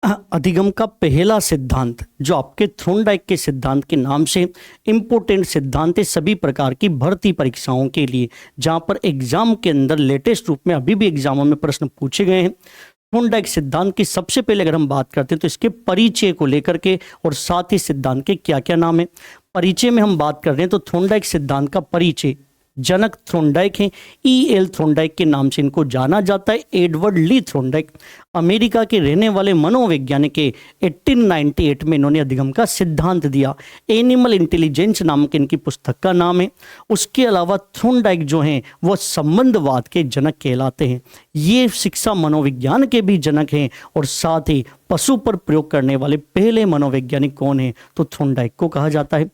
अधिगम का पहला सिद्धांत जो आपके थ्रोनडाइक के सिद्धांत के नाम से इम्पोर्टेंट सिद्धांत है सभी प्रकार की भर्ती परीक्षाओं के लिए, जहां पर एग्जाम के अंदर लेटेस्ट रूप में अभी भी एग्जामों में प्रश्न पूछे गए हैं। थ्रोनडाइक सिद्धांत की सबसे पहले अगर हम बात करते हैं तो इसके परिचय को लेकर के और साथ ही सिद्धांत के क्या क्या नाम है। परिचय में हम बात कर रहे हैं तो थ्रोनडाइक सिद्धांत का परिचय जनक थ्रोनडाइक हैं। E.L. थ्रोनडाइक के नाम से इनको जाना जाता है। एडवर्ड ली थ्रोनडाइक अमेरिका के रहने वाले मनोवैज्ञानिक के 1898 में इन्होंने अधिगम का सिद्धांत दिया। एनिमल इंटेलिजेंस नाम के इनकी पुस्तक का नाम है। उसके अलावा थ्रोनडाइक जो हैं वह संबंधवाद के जनक कहलाते हैं। ये शिक्षा मनोविज्ञान के भी जनक हैं और साथ ही पशु पर प्रयोग करने वाले पहले मनोवैज्ञानिक कौन हैं तो थ्रोनडाइक को कहा जाता है।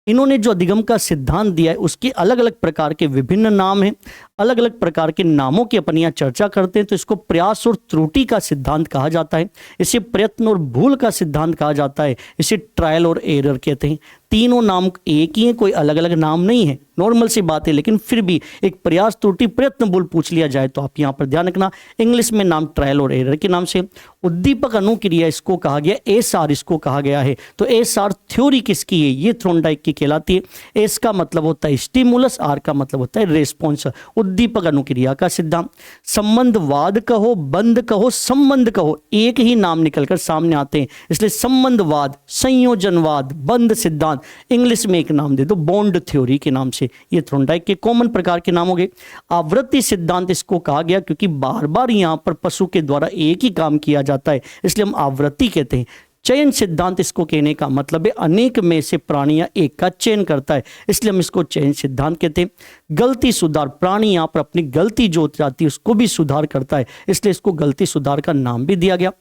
इन्होंने जो अधिगम का सिद्धांत दिया है उसके अलग अलग प्रकार के विभिन्न नाम हैं। अलग अलग प्रकार के नामों की अपन यहाँ चर्चा करते हैं तो इसको प्रयास और त्रुटि का सिद्धांत कहा जाता है, इसे प्रयत्न और भूल का सिद्धांत कहा जाता है, इसे ट्रायल और एरर कहते हैं। तीनों नाम एक ही हैं, कोई अलग अलग नाम नहीं है, नॉर्मल सी बात है। लेकिन फिर भी एक प्रयास त्रुटि प्रयत्न भूल पूछ लिया जाए तो आप यहाँ पर ध्यान रखना, इंग्लिश में नाम ट्रायल और एरर के नाम से। उद्दीपक अनुक्रिया इसको कहा गया, एस आर इसको कहा गया है। तो एस आर थ्योरी किसकी है, ये थ्रोनडाइक की कहलाती है। एस का मतलब होता है स्टिमुलस, आर का मतलब होता है रेस्पॉन्स। उद्दीपक अनुक्रिया का सिद्धांत। संबंधवाद कहो, बंध कहो, संबंध कहो, एक ही नाम निकलकर सामने आते हैं, इसलिए संबंधवाद, संयोजनवाद, बंध सिद्धांत। इंग्लिश में एक नाम दे दो बॉन्ड थ्योरी के नाम से। ये थ्रोनडाइक के कॉमन प्रकार के नाम हो गए। आवृत्ति सिद्धांत इसको कहा गया क्योंकि बार बार यहां पर पशु के द्वारा एक ही काम किया जाता है, इसलिए हम आवृत्ति कहते हैं। चयन सिद्धांत इसको कहने का मतलब है अनेक में से प्राणी या एक का चयन करता है, इसलिए हम इसको चयन सिद्धांत कहते हैं। गलती सुधार, प्राणी यहाँ पर अपनी गलती जो जाती है उसको भी सुधार करता है, इसलिए इसको गलती सुधार का नाम भी दिया गया।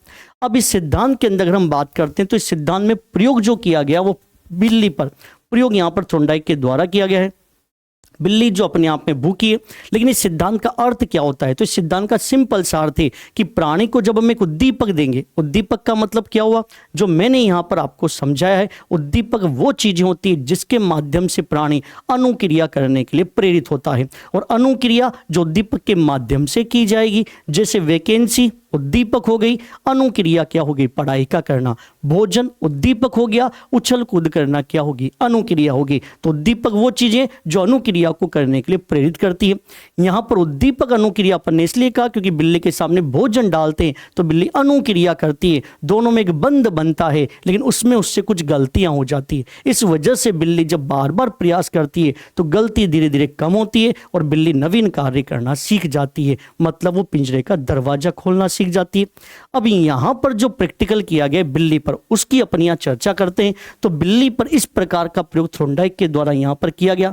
अब इस सिद्धांत के अंदर अगर हम बात करते हैं तो इस सिद्धांत में प्रयोग जो किया गया वो बिल्ली पर प्रयोग यहाँ पर थ्रोनडाइक के द्वारा किया गया है। बिल्ली जो अपने आप में भूखी है, लेकिन इस सिद्धांत का अर्थ क्या होता है तो इस सिद्धांत का सिंपल सा अर्थ है कि प्राणी को जब हम एक उद्दीपक देंगे, उद्दीपक का मतलब क्या हुआ जो मैंने यहाँ पर आपको समझाया है। उद्दीपक वो चीजें होती है जिसके माध्यम से प्राणी अनुक्रिया करने के लिए प्रेरित होता है, और अनुक्रिया जो उद्दीपक के माध्यम से की जाएगी, जैसे वैकेंसी उद्दीपक हो गई, अनुक्रिया क्या होगी पढ़ाई का करना। भोजन उद्दीपक हो गया, उछल कूद करना क्या होगी अनुक्रिया होगी। तो उद्दीपक वो चीजें जो अनुक्रिया को करने के लिए प्रेरित करती है। यहाँ पर उद्दीपक अनुक्रिया अपन ने इसलिए कहा क्योंकि बिल्ली के सामने भोजन डालते हैं तो बिल्ली अनुक्रिया करती है, दोनों में एक बंध बनता है, लेकिन उसमें उससे कुछ गलतियां हो जाती है। इस वजह से बिल्ली जब बार बार प्रयास करती है तो गलती धीरे धीरे कम होती है और बिल्ली नवीन कार्य करना सीख जाती है, मतलब वो पिंजरे का दरवाजा खोलना सीख जाती है। अब यहां पर जो प्रैक्टिकल किया गया बिल्ली पर उसकी अपनी यहां चर्चा करते हैं। तो बिल्ली पर इस प्रकार का प्रयोग थ्रोनडाइक के द्वारा यहां पर किया गया।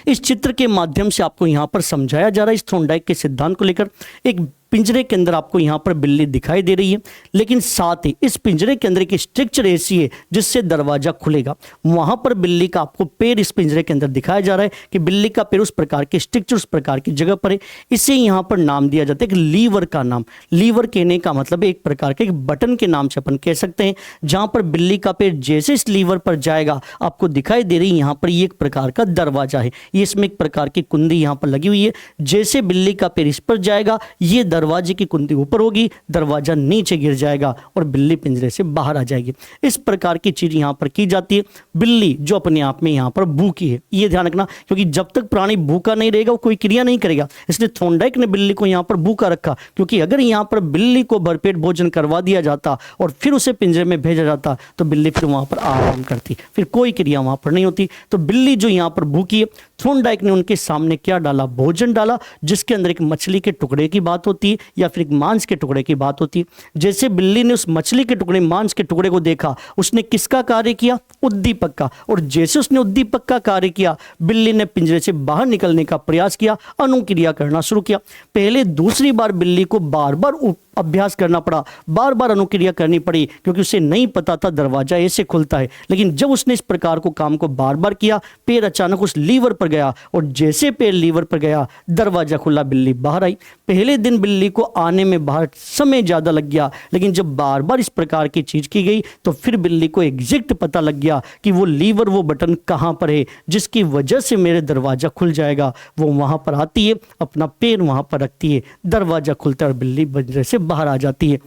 इस चित्र के माध्यम से आपको यहां पर समझाया जा रहा है इस थ्रोनडाइक के सिद्धांत को लेकर। एक पिंजरे के अंदर आपको यहां पर बिल्ली दिखाई दे रही है, लेकिन साथ ही इस पिंजरे के अंदर एक स्ट्रक्चर ऐसी है जिससे दरवाजा खुलेगा। वहां पर बिल्ली का आपको पैर इस पिंजरे के अंदर दिखाया जा रहा है कि बिल्ली का पैर उस प्रकार के स्ट्रक्चर उस प्रकार की जगह पर है। इसे यहां पर नाम दिया जाता है एक लीवर का नाम। लीवर कहने का मतलब एक प्रकार के एक बटन के नाम से अपन कह सकते हैं, जहां पर बिल्ली का पैर जैसे इस लीवर पर जाएगा आपको दिखाई दे रही है यहां पर ये एक प्रकार का दरवाजा है। ये इसमें एक प्रकार की कुंडी यहां पर लगी हुई है, जैसे बिल्ली का पैर इस पर जाएगा ये दरवाजे की कुंडी ऊपर होगी, दरवाजा नीचे गिर जाएगा और बिल्ली पिंजरे से बाहर आ जाएगी। इस प्रकार की चीज यहां पर की जाती है। बिल्ली जो अपने आप में यहां पर भूखी है, ये ध्यान रखना, क्योंकि जब तक प्राणी भूखा नहीं रहेगा वो कोई क्रिया नहीं करेगा। इसलिए थ्रोनडाइक ने बिल्ली को यहां पर भूखा रखा, क्योंकि अगर यहां पर बिल्ली को भरपेट भोजन करवा दिया जाता और फिर उसे पिंजरे में भेजा जाता तो बिल्ली फिर वहां पर आराम करती, फिर कोई क्रिया वहां पर नहीं होती। तो बिल्ली जो यहां पर भूखी है, थ्रोनडाइक ने उनके सामने क्या डाला, भोजन डाला, जिसके अंदर एक मछली के टुकड़े की बात होती है या फिर एक मांस के टुकड़े की बात होती है। जैसे बिल्ली ने उस मछली के टुकड़े, मांस के टुकड़े को देखा, उसने किसका कार्य किया, उद्दीपक का, और जैसे उसने उद्दीपक का कार्य किया बिल्ली ने पिंजरे से बाहर निकलने का प्रयास किया, अनुक्रिया करना शुरू किया। पहले दूसरी बार बिल्ली को बार बार अभ्यास करना पड़ा, बार बार अनुक्रिया करनी पड़ी, क्योंकि उसे नहीं पता था दरवाजा ऐसे खुलता है। लेकिन जब उसने इस प्रकार को काम को बार बार किया, पैर अचानक उस लीवर पर गया और जैसे पैर लीवर पर गया दरवाजा खुला, बिल्ली बाहर आई। पहले दिन बिल्ली को आने में बाहर समय ज्यादा लग गया, लेकिन जब बार बार इस प्रकार की चीज की गई तो फिर बिल्ली को एग्जैक्ट पता लग गया कि वो लीवर, वो बटन कहां पर है जिसकी वजह से मेरे दरवाजा खुल जाएगा। वो वहां पर आती है, अपना पैर वहां पर रखती है, दरवाजा खुलता है और बिल्ली पिंजरे से बाहर आ जाती है।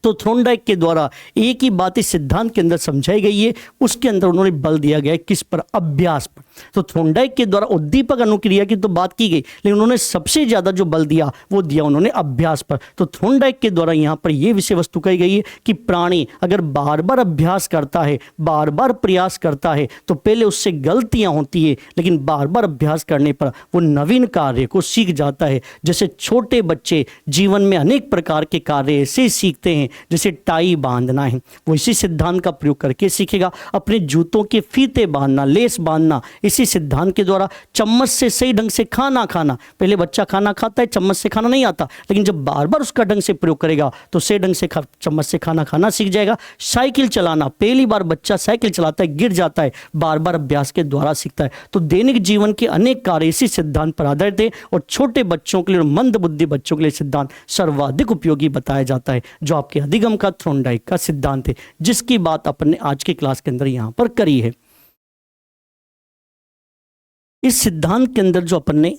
तो थ्रोनडाइक के द्वारा एक ही बात इस सिद्धांत के अंदर समझाई गई है, उसके अंदर उन्होंने बल दिया गया है किस पर? अभ्यास पर। तो थ्रोनडाइक के द्वारा उद्दीपक अनुक्रिया की तो बात की गई, लेकिन उन्होंने सबसे ज्यादा जो बल दिया वो दिया उन्होंने अभ्यास पर। तो थ्रोनडाइक के द्वारा यहाँ पर यह विषय वस्तु कही गई है कि प्राणी अगर बार बार अभ्यास करता है, बार बार प्रयास करता है, तो पहले उससे गलतियां होती है, लेकिन बार बार अभ्यास करने पर वो नवीन कार्य को सीख जाता है। जैसे छोटे बच्चे जीवन में अनेक प्रकार के कार्य ऐसे सीखते हैं, जैसे टाई बांधना है, वो इसी सिद्धांत का प्रयोग करके सीखेगा। अपने जूतों के फीते बांधना, लेस बांधना, इसी सिद्धांत के द्वारा चम्मच से सही ढंग से खाना खाना, पहले बच्चा खाना खाता है, चम्मच से खाना नहीं आता, लेकिन जब बार बार उसका ढंग से प्रयोग करेगा तो सही ढंग से चम्मच से खाना खाना सीख जाएगा। साइकिल चलाना, पहली बार बच्चा साइकिल चलाता है, गिर जाता है, बार बार अभ्यास के द्वारा सीखता है। तो दैनिक जीवन के अनेक कार्य इसी सिद्धांत पर आधारित है, और छोटे बच्चों के लिए और मंद बुद्धि बच्चों के लिए सिद्धांत सर्वाधिक उपयोगी बताया जाता है, जो आपके अधिगम का थ्रोनडाइक का सिद्धांत है, जिसकी बात अपन ने आज की क्लास के अंदर यहां पर करी है। इस सिद्धांत के अंदर जो अपन ने